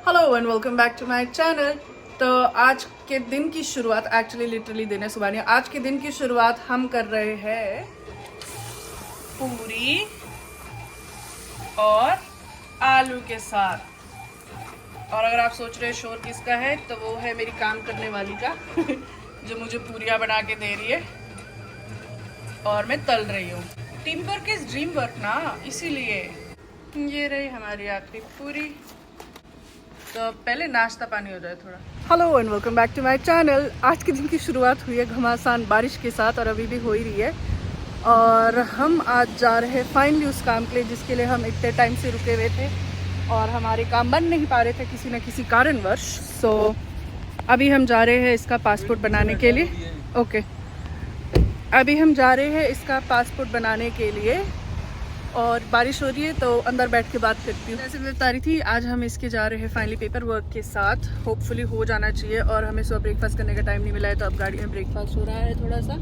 Hello and welcome back to my channel. तो आज के दिन की शुरुआत एक्चुअली लिटरली दिन है, सुबह नहीं। आज के दिन की शुरुआत हम कर रहे हैं पूरी और आलू के साथ। और अगर आप सोच रहे हैं शोर किसका है, तो वो है मेरी काम करने वाली का जो मुझे पूरियाँ बना के दे रही है और मैं तल रही हूँ। Team work is dream work ना, इसीलिए। ये रही हमारी आखिरी पूरी। तो पहले नाश्ता पानी हो जाए थोड़ा। Hello and welcome back to my channel. आज के दिन की शुरुआत हुई है घमासान बारिश के साथ और अभी भी हो ही रही है। और हम आज जा रहे हैं फाइनली उस काम के लिए जिसके लिए हम इतने टाइम से रुके हुए थे और हमारे काम बन नहीं पा रहे थे किसी न किसी कारणवश। सो अभी हम जा रहे हैं इसका पासपोर्ट बनाने के लिए। ओके, अभी हम जा रहे हैं इसका पासपोर्ट बनाने के लिए और बारिश हो रही है तो अंदर बैठ के बात करती हूँ। जैसे मैं बता रही थी, आज हम इसके जा रहे हैं फाइनली पेपर वर्क के साथ। होपफुली हो जाना चाहिए। और हमें सुबह ब्रेकफास्ट करने का टाइम नहीं मिला है, तो अब गाड़ी में ब्रेकफास्ट हो रहा है थोड़ा सा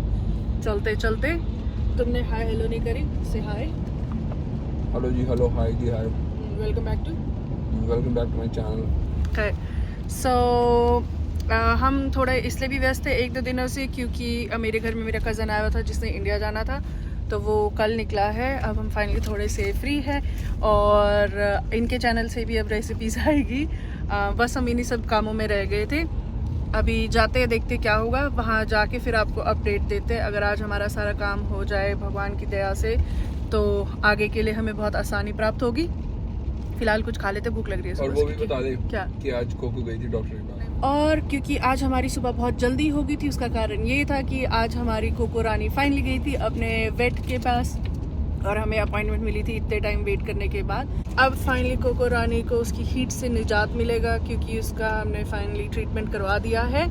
चलते चलते। तुमने हाय हेलो नहीं करी, से hi. Hello ji, hello, hi ji, hi. Welcome back to my channel. So हम थोड़े इसलिए भी व्यस्त थे एक दो दिनों से, क्योंकि मेरे घर में मेरा कज़न आया हुआ था जिसने इंडिया जाना था, तो वो कल निकला है। अब हम फाइनली थोड़े से फ्री हैं और इनके चैनल से भी अब रेसिपीज़ आएगी। बस हम इन्हीं सब कामों में रह गए थे। अभी जाते हैं, देखते क्या होगा। वहाँ जाके फिर आपको अपडेट देते हैं। अगर आज हमारा सारा काम हो जाए भगवान की दया से, तो आगे के लिए हमें बहुत आसानी प्राप्त होगी। फिलहाल कुछ खा लेते, भूख लग रही है। और वो भी बता दे क्या कि आज कोको गई थी डॉक्टर के पास। और क्योंकि आज हमारी सुबह बहुत जल्दी हो गई थी, उसका कारण ये था कि आज हमारी कोको रानी फाइनली गई थी अपने वेट के पास और हमें अपॉइंटमेंट मिली थी इतने टाइम वेट करने के बाद। अब फाइनली कोको रानी को उसकी हीट से निजात मिलेगा, क्योंकि उसका हमने फाइनली ट्रीटमेंट करवा दिया है।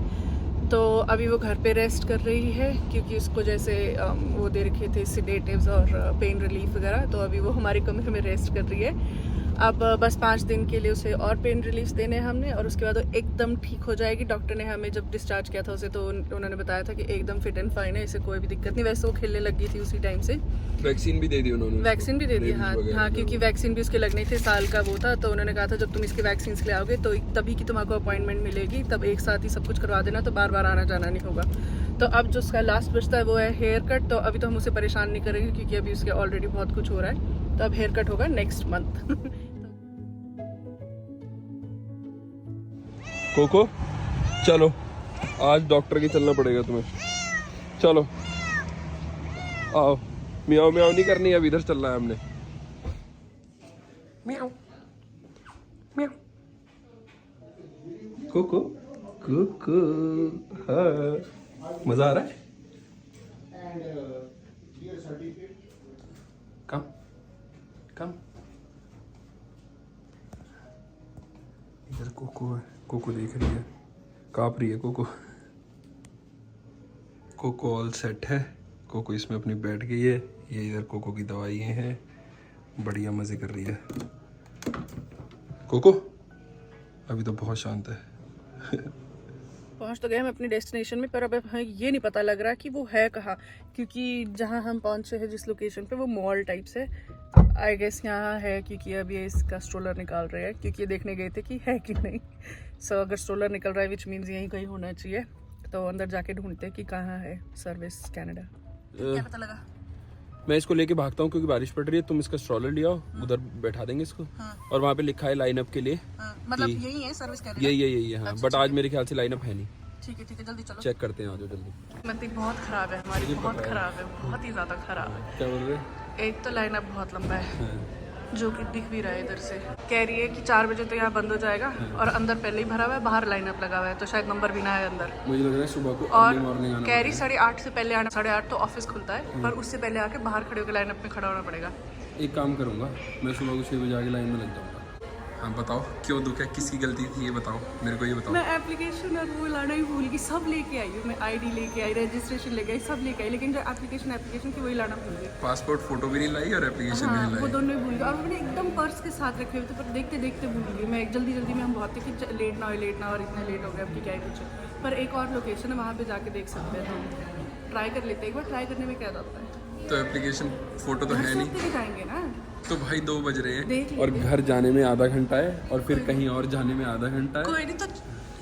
तो अभी वो घर पे रेस्ट कर रही है, क्योंकि उसको जैसे वो दे रखे थे सिडेटिव्स और पेन रिलीफ वगैरह। तो अभी वो हमारे कमरे में रेस्ट कर रही है। अब बस 5 दिन के लिए उसे और पेन रिलीफ देने हैं हमने, और उसके बाद वो एकदम ठीक हो जाएगी। डॉक्टर ने हमें जब डिस्चार्ज किया था उसे, तो उन्होंने बताया था कि एकदम फिट एंड फाइन है, इसे कोई भी दिक्कत नहीं। वैसे वो खेलने लग गई थी उसी टाइम से। वैक्सीन भी दे दी उन्होंने। वैक्सीन भी दे दी, हाँ, क्योंकि वैक्सीन भी उसके लगने थे, साल का वो था। तो उन्होंने कहा था जब तुम इसके वैक्सीन ले आओगे तो तभी की तुम्हारा अपॉइंटमेंट मिलेगी, तब एक साथ ही सब कुछ करवा देना, तो बार बार आना जाना नहीं होगा। तो अब जो उसका लास्ट बचता है वो है हेयर कट। तो अभी तो हम उसे परेशान नहीं करेंगे, क्योंकि अभी उसके ऑलरेडी बहुत कुछ हो रहा है। तो अब हेयर कट होगा नेक्स्ट मंथ। कोको चलो, आज डॉक्टर के चलना पड़ेगा तुम्हें। चलो आओ। म्याऊ म्याऊ नहीं करनी, अब इधर चलना है हमने। म्याऊ म्याऊ। कोको कोको, हाँ मजा आ रहा है। कम कम। इधर कोको है, कोको देख रही है, काँप रही है कोको। कोको ऑल सेट है। कोको इसमें अपनी बैठ गई है। ये इधर कोको की दवाइयाँ हैं, बढ़िया मज़े कर रही है कोको। अभी तो बहुत शांत है। पहुंच तो गए हम अपनी डेस्टिनेशन में, पर अब हमें ये नहीं पता लग रहा कि वो है कहाँ, क्योंकि जहाँ हम पहुंचे हैं जिस लोकेशन पे, वो मॉल टाइप से आई गेस यहाँ है। क्योंकि अभी ये इसका स्ट्रोलर निकाल रहे हैं, क्योंकि ये देखने गए थे कि है कि नहीं। सो अगर स्ट्रोलर निकल रहा है विच मीन्स यहीं कहीं होना चाहिए। तो अंदर जाके ढूंढते कि कहाँ है सर्विस कैनेडा। क्या पता लगा? मैं इसको लेके भागता हूँ क्योंकि बारिश पड़ रही है। तुम इसका स्ट्रॉलर ले आओ, उधर बैठा देंगे इसको। हाँ। और वहाँ पे लिखा है लाइनअप के लिए। मतलब यही है सर्विस कैनेडा? यही है, हाँ। अच्छा, बट आज मेरे ख्याल से लाइनअप है नहीं। ठीक है जल्दी चलो, चेक करते हैं, आ जाओ जल्दी। मंती बहुत खराब है हमारी, बहुत खराब है, बहुत ही ज़्यादा खराब है। क्या बोल रहे? एक तो लाइनअप बहुत लंबा है, हाँ। जो कि दिख भी रहा है इधर से। कह रही है कि 4 बजे तो यहाँ बंद हो जाएगा, और अंदर पहले ही भरा हुआ है, बाहर लाइनअप लगा हुआ है, तो शायद नंबर भी ना है अंदर। मुझे लग रहा है सुबह को और अर्ली मॉर्निंग आना कह रही 8:30 से पहले आना। 8:30 तो ऑफिस खुलता है, पर उससे पहले आके बाहर खड़े होकर लाइनअप में खड़ा होना पड़ेगा। एक काम करूंगा, मैं सुबह को 6 बजे आके लाइन में लग जाऊंगा। हाँ बताओ, क्यों दुख है, किसकी गलती थी ये बताओ, मेरे को ये बताओ। मैं एप्लीकेशन और वो लाना ही भूल गई, सब लेके आई हूँ मैं। ID लेके आई, रजिस्ट्रेशन लेके आई, सब लेके आई, लेकिन जो एप्लीकेशन की वही लाना भूल गई। पासपोर्ट फोटो भी नहीं लाई और एप्लीकेशन हाँ, भी वो नहीं दोनों ही भूल गई। और मैंने एकदम पर्स के साथ रखे हुए थे, पर देखते देखते भूल गई मैं। जल्दी में हम बहुत थे कि लेट ना हो, और इतना लेट हो गया अब कि क्या है कुछ। पर एक और लोकेशन है, वहाँ पे जाके देख सकते हैं। हम ट्राई कर लेते हैं एक बार। ट्राई करने में क्या जाता है। तो एप्लीकेशन फोटो तो है नहीं, दिखाएंगे ना। तो भाई 2 बज रहे देख हैं और घर जाने में आधा घंटा है और फिर कहीं और जाने में आधा घंटा है। कोई नहीं, तो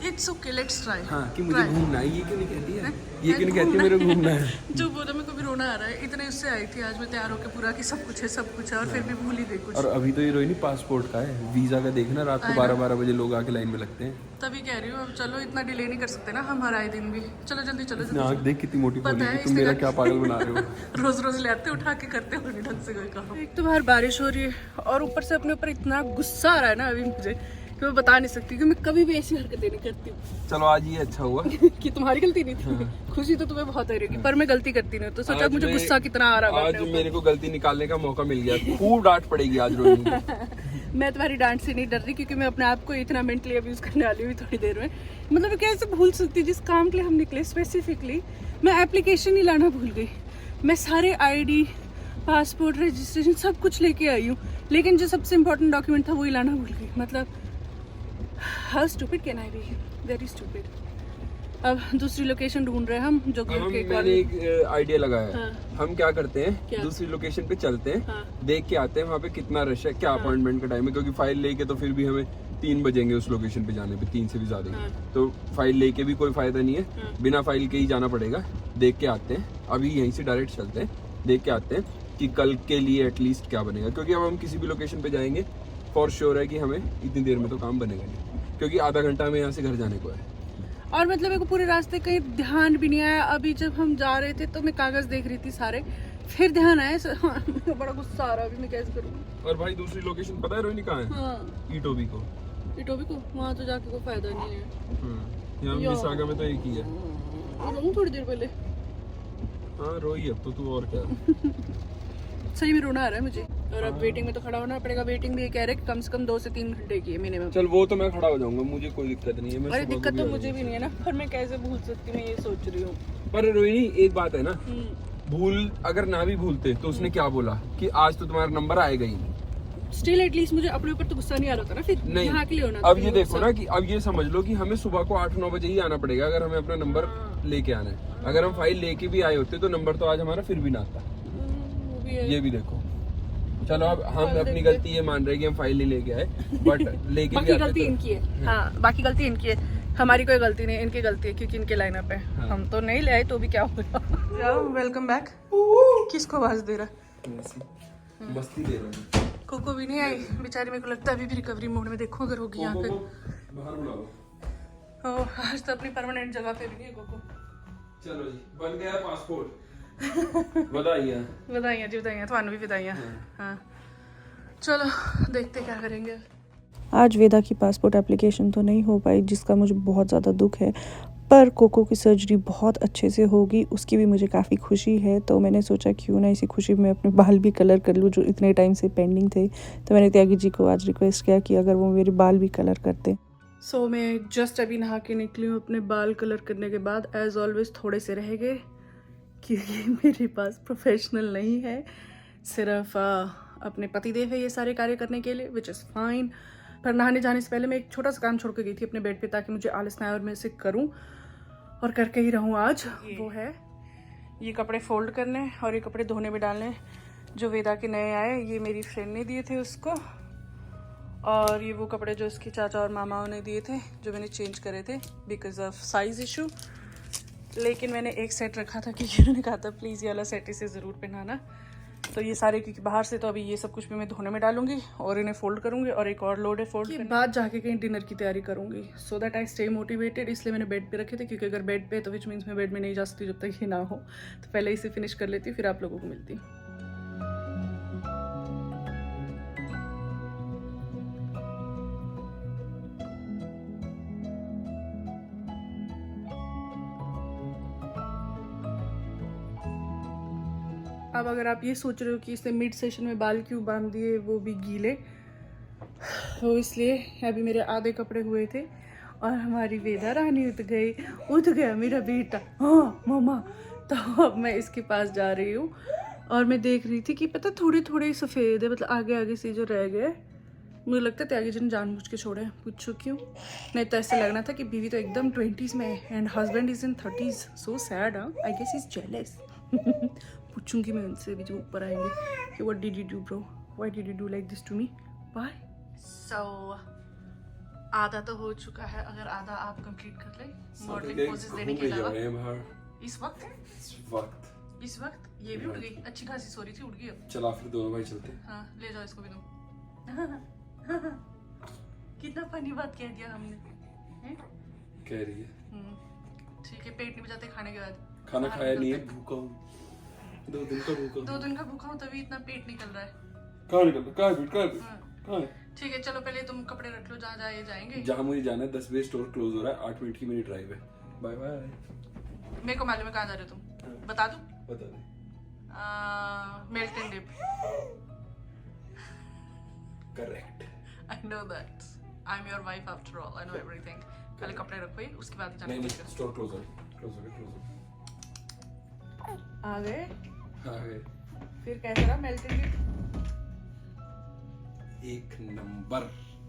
इट्स ओके, लेट्स ट्राई। हाँ कि मुझे घूमना है, ये क्यों नहीं कहती है, ये क्यों नहीं कहती है मेरे को घूमना है। जो बोला मेरे को भी रोना आ रहा है, इतने उससे आई थी आज मैं तैयार होकर पूरा कि सब कुछ है सब कुछ है, और फिर भी भूल ही गई कुछ। और अभी तो ये रोहिणी पासपोर्ट का है, वीजा का देखना, रात को 12-12 बजे लोग आके लाइन में लगते हैं। तभी कह रही हूँ, अब चलो इतना डिले नहीं कर सकते ना हम हर आए दिन भी। चलो जल्दी चलो जल्दी। आँख देख कितनी मोटी खोली पता है, है, तुम मेरा क्या पागल बना रहे हो। रोज रोज लाते उठा के करते हो नहीं ढंग से कोई काम। एक तो बाहर बारिश हो रही है और ऊपर से अपने ऊपर इतना गुस्सा आ रहा है ना अभी मुझे कि मैं बता नहीं सकती कि मैं कभी भी ऐसी हरकतें नहीं करती हूँ। चलो आज ये अच्छा हुआ कि तुम्हारी गलती नहीं थी। खुशी तो तुम्हें बहुत हो रही है पर मैं गलती करती नहीं, तो सोचा मुझे गुस्सा कितना आ रहा है। आज मेरे को गलती निकालने का मौका मिल गया, खूब डांट पड़ेगी आज रोहिणी को। मैं तुम्हारी डांट से नहीं डर रही क्योंकि मैं अपने आप को इतना मेंटली अब्यूज करने वाली हूँ थोड़ी देर में। मतलब कैसे भूल सकती, जिस काम के लिए हम निकले स्पेसिफिकली मैं एप्लीकेशन ही लाना भूल गई। मैं सारे आईडी, पासपोर्ट, रजिस्ट्रेशन सब कुछ लेके आई हूँ, लेकिन जो सबसे इम्पोर्टेंट डॉक्यूमेंट था वही लाना भूल गई। मतलब how stupid can I be, very stupid. अब दूसरी लोकेशन ढूंढ रहे हैं हम जो घर के। मैंने एक आइडिया लगाया है। हाँ। हम क्या करते हैं, क्या? दूसरी लोकेशन पे चलते हैं, हाँ। देख के आते हैं वहाँ पे कितना रश है, क्या अपॉइंटमेंट का टाइम है, क्योंकि फाइल लेके तो फिर भी हमें 3 बजेंगे उस लोकेशन पे जाने पे, 3 से भी ज्यादा ही। हाँ। तो फाइल लेके भी कोई फायदा नहीं है, हाँ। बिना फाइल के ही जाना पड़ेगा। देख के आते हैं, अभी यहीं से डायरेक्ट चलते हैं, देख के आते हैं कि कल के लिए एटलीस्ट क्या बनेगा, क्योंकि अब हम किसी भी लोकेशन पे जाएंगे फॉर श्योर है कि हमें इतनी देर में तो काम बनेगा नहीं, क्योंकि आधा घंटा में यहाँ से घर जाने को है। और मतलब मेरे को पूरे रास्ते कहीं ध्यान भी नहीं आया। अभी जब हम जा रहे थे तो मैं कागज देख रही थी सारे, फिर ध्यान आया। मेरे को बड़ा गुस्सा आ रहा है अभी, मैं कैसे करूँ। और भाई दूसरी लोकेशन पता है रोहिणी कहाँ है? हाँ, ईटोबी को। इटोबी को वहाँ तो जाके कोई फायदा नहीं है। यहाँ मिसागा में तो एक ही है। रोऊं थोड़ी देर पहले। हाँ रोई अब तो तू, और क्या। सही में रोना आ रहा है मुझे। और अब वेटिंग में तो खड़ा होना पड़ेगा। वेटिंग भी ये कह रहे हैं कि कम से कम 2 से 3 घंटे की है मिनिमम। चल वो तो मैं खड़ा हो जाऊंगा, मुझे कोई दिक्कत नहीं है। मैं अरे सुबह दिक्कत को तो भी आ मुझे भी नहीं है ना, पर मैं कैसे भूल सकती, मैं ये सोच रही हूँ। जाऊंगा। पर रोहिणी एक बात है ना, भूल अगर ना भी भूलते तो उसने क्या बोला कि आज तो तुम्हारा नंबर आएगा ही नहीं। स्टिल एटलीस्ट मुझे अपने ऊपर तो गुस्सा नहीं आ रहा था ना, फिर नहीं, यहाँ के लिए होना। अब ये देखो ना कि अब ये समझ लो कि हमें सुबह को 8-9 बजे ही आना पड़ेगा अगर हमें अपना नंबर लेके आना है। अगर हम फाइल लेके भी आए होते तो नंबर तो आज हमारा फिर भी ना आता। वो भी है। ये भी देखो। चलो अब हम अपनी गलती ये मान रहे हैं कि हम फाइल नहीं लेके आए, बट लेके बाकी गलती इनकी है। हाँ, बाकी गलती इनकी है, हमारी कोई गलती नहीं, इनकी गलती है क्योंकि इनके लाइनअप है। हाँ। हम तो नहीं ले आए तो भी क्या होगा। Welcome back. किसको आवाज दे रहा है? मस्ती दे रहा हूँ। कोको भी नहीं आई बेचारी, मेरे को लगता है अभी भी रिकवरी मोड में। देखो अगर होगी यहाँ पे। बाहर बुलाओ। ओह, आज तो अपनी परमानेंट जगह पे भी नहीं है कोको। चलो जी, बन गया पासपोर्ट। बधाइयाँ। बधाइयाँ जी, बधाइयाँ, थानू भी बधाइयाँ। हाँ, चलो देखते क्या करेंगे। आज वेदा की पासपोर्ट एप्लीकेशन तो नहीं हो पाई, जिसका मुझे बहुत ज़्यादा दुख है, पर कोको की सर्जरी बहुत अच्छे से होगी, उसकी भी मुझे काफ़ी खुशी है। तो मैंने सोचा क्यों ना इसी खुशी में अपने बाल भी कलर कर लूँ जो इतने टाइम से पेंडिंग थे। तो मैंने त्यागी जी को आज रिक्वेस्ट किया कि अगर वो मेरे बाल भी कलर करते। सो मैं जस्ट अभी नहा के निकली हूँ अपने बाल कलर करने के बाद। एज ऑलवेज थोड़े से रह गए क्योंकि मेरे पास प्रोफेशनल नहीं है, सिर्फ अपने पतिदेव है ये सारे कार्य करने के लिए, विच इज़ फाइन। पर नहाने जाने से पहले मैं एक छोटा सा काम छोड़ के गई थी अपने बेड पे ताकि मुझे आलस ना आए और मैं इसे करूँ और करके ही रहूँ आज। वो है ये कपड़े फोल्ड करने और ये कपड़े धोने में डालने जो वेदा के नए आए, ये मेरी फ्रेंड ने दिए थे उसको। और ये वो कपड़े जो उसके चाचा और मामाओं ने दिए थे जो मैंने चेंज करे थे बिकॉज ऑफ साइज इशू। लेकिन मैंने एक सेट रखा था क्योंकि उन्होंने कहा था प्लीज़ ये वाला सेट इसे ज़रूर पहनाना। तो ये सारे क्योंकि बाहर से, तो अभी ये सब कुछ भी मैं धोने में डालूंगी और इन्हें फोल्ड करूंगी और एक और लोड है फोल्ड के बाद जाके कहीं डिनर की तैयारी करूंगी so that I stay motivated. इसलिए मैंने बेड पे रखे थे क्योंकि अगर बेड पे तो विच मीन्स मैं बेड में नहीं जा सकती जब तक ये ना हो। तो पहले इसे फिनिश कर लेती फिर आप लोगों को मिलती। अब अगर आप ये सोच रहे हो कि इसने मिड सेशन में बाल क्यों बांध दिए वो भी गीले, तो इसलिए अभी मेरे आधे कपड़े हुए थे और हमारी वेदा रानी उठ गया मेरा बेटा, हाँ मम्मा। तो अब मैं इसके पास जा रही हूँ और मैं देख रही थी कि पता थोड़े थोड़े सफ़ेद है, मतलब आगे आगे से जो रह गए। मुझे लगता है त्यागी जी ने जानबूझ के छोड़े, पूछो क्यों। नहीं तो ऐसे लगना था कि बीवी तो एकदम 20s में है and husband is in 30s। So sad. I guess is jealous. पूछूंगी मैं उनसे भी जो ऊपर आएंगे कि what did you do bro, why did you do like this to me, bye. So आधा तो हो चुका है, अगर आधा आप कंप्लीट कर ले मॉडलिंग पोजेस देने के अलावा। इस वक्त ये भी उड़ गई, अच्छी खासी सो रही थी, उड़ गई अब। चला फिर दोनों भाई चलते। हाँ ले जाओ इसको भी तुम। कितना फनी बात कह दिया हमने, हैं? कह रही है ठीक है, पेट नहीं बजाते खाने के बाद। खाना खाया नहीं है, भूखा हूँ, 2 दिन का भूखा हूँ। 2 दिन का भूखा हूँ तभी इतना पेट निकल रहा है। कहाँ निकल रहा है? कहाँ है? ठीक है चलो पहले तुम कपड़े रख लो, जहाँ जहाँ ये जाएंगे। जहाँ मुझे जाना है 10 बजे स्टोर क्लोज हो रहा है, 8 मिनट की मेरी ड्राइव है। Bye bye. मेरे को मालूम है कहाँ जा रहे हो तुम, बता दूं? बता दे। Milton dip. Correct. I know that, I am your wife after all, I know everything. पहले कपड़े रखो ही, उसके बाद जाने नहीं, को। स्टोर क्लोज हो गया। आ गए? हाँ गए। फिर कैसा रहा मिल्टन डिप? एक नंबर।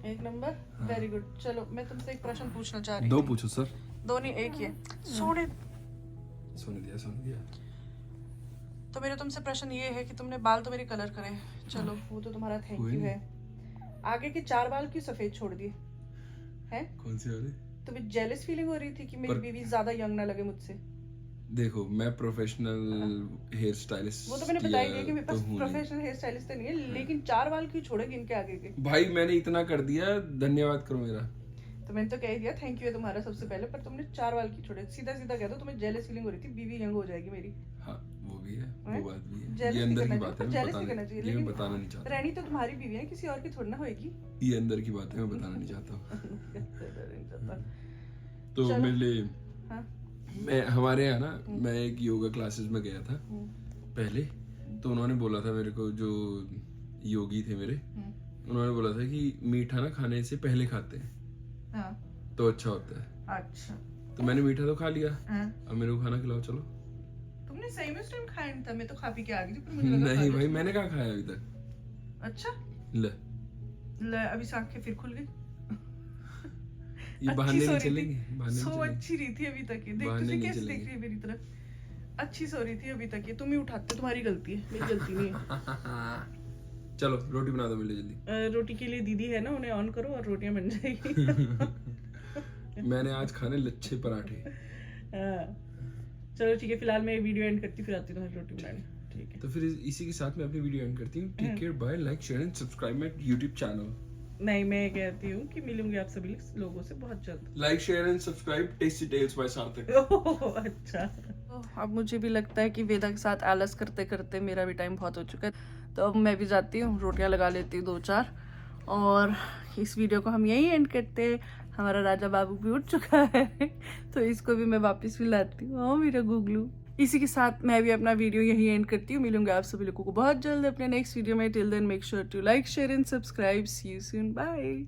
एक नंबर, वेरी गुड। चलो मैं तुमसे एक प्रश्न पूछना चाह रही 2 हूँ। पूछो सर। 2 नहीं, एक ही है। सोने सुन दिया। तो मेरा तुमसे प्रश्न ये है कि तुमने बाल तो मेरे कलर करे, चलो वो तो तुम्हारा थैंक कोई यू नहीं। है। आगे के 4 बाल क्यों सफेद छोड़ दिए हैं? कौन सी वाली? तुम्हें जेलस फीलिंग हो रही थी कि मेरी बीवी ज्यादा यंग ना लगे मुझसे? देखो मैं प्रोफेशनल हेयर स्टाइलिस्ट, वो तो मैंने बता ही दिया कि मेरे पास प्रोफेशनल हेयर स्टाइलिस्ट तो नहीं है, लेकिन 4 बाल क्यों छोड़ेगी इनके आगे के? भाई मैंने इतना कर दिया, धन्यवाद करो मेरा। तो मैंने तो कह दिया थैंक यू है तुम्हारा सबसे पहले, पर तुमने 4 बाल क्यों छोड़े? सीधा सीधा कह दो तुम्हें जेलस फीलिंग हो रही थी, बीवी यंग हो जाएगी मेरी। हाँ वो भी है, हैं? वो बात भी है, Jealous ये नहीं अंदर की करना बात चाहिए, है, jealous नहीं करना चाहिए, मैं लेकिन बताना नहीं चाहता। रहनी तो तुम्हारी बीवी है, किसी और की थोड़ी ना होएगी। ये अंदर की बात है, मैं बताना नहीं चाहता। तो चलो। मेरे लिए हाँ? मैं हमारे यहाँ ना, मैं एक योगा क्लासेस में गया था पहले, तो उन्होंने बोला था मेरे को, जो योगी थे मेरे, उन्होंने बोला था कि मीठा ना खाने से पहले खाते हैं हाँ। तो अच्छा होता है। अच्छा। तो मैंने मीठा तो खा लिया, हाँ। अब मेरे को खाना खिलाओ चलो। तुमने सही में उस टाइम खाया नहीं था, मैं तो खा पी के आ गई थी, पर मुझे लगा नहीं खा भाई लिया। मैंने कहाँ खाया अभी तक। अच्छा ले अभी से आंखें फिर खुल गई। ये बहाने नहीं चलेंगे, बहाने सो नहीं चलेंगे। अच्छी रही थी अभी तक ये, देख बहाने तुझे नहीं कैसे देख चलेंगे। रही है मेरी तरफ। अच्छी सो रही थी अभी तक ये, तुम ही उठाते, तुम्हारी गलती है, मेरी गलती नहीं है। चलो रोटी बना दो मेरे लिए जल्दी। रोटी के लिए दीदी है ना, उन्हें ऑन करो और रोटियां बन जाएगी। मैंने आज खाने लच्छे पराठे। चलो ठीक है, फिलहाल मैं वीडियो एंड करती, फिर आती हूँ तुम्हारी रोटी बनाने। ठीक है, तो फिर इसी के साथ मैं अपनी वीडियो एंड करती हूँ। Take care, bye, like share and subscribe my YouTube channel. नहीं मैं कहती हूँ कि मिलूंगी आप सभी लोगों से बहुत जल्द। Like share and subscribe Tasty Tales bye Sarthak. अच्छा, अब मुझे भी लगता है कि वेदा के साथ आलस करते करते मेरा भी टाइम बहुत हो चुका है, तो अब मैं भी जाती हूँ, रोटियां लगा लेती हूँ 2-4, और इस वीडियो को हम यही एंड करते हैं। हमारा राजा बाबू भी उठ चुका है, तो इसको भी मैं वापस भी लाती हूँ। ओ मेरा गुगलू। इसी के साथ मैं भी अपना वीडियो यही एंड करती हूँ। मिलूंगा आप सभी लोगों को बहुत जल्द अपने नेक्स्ट वीडियो में। Till then make sure to like share and subscribe. See you soon, bye.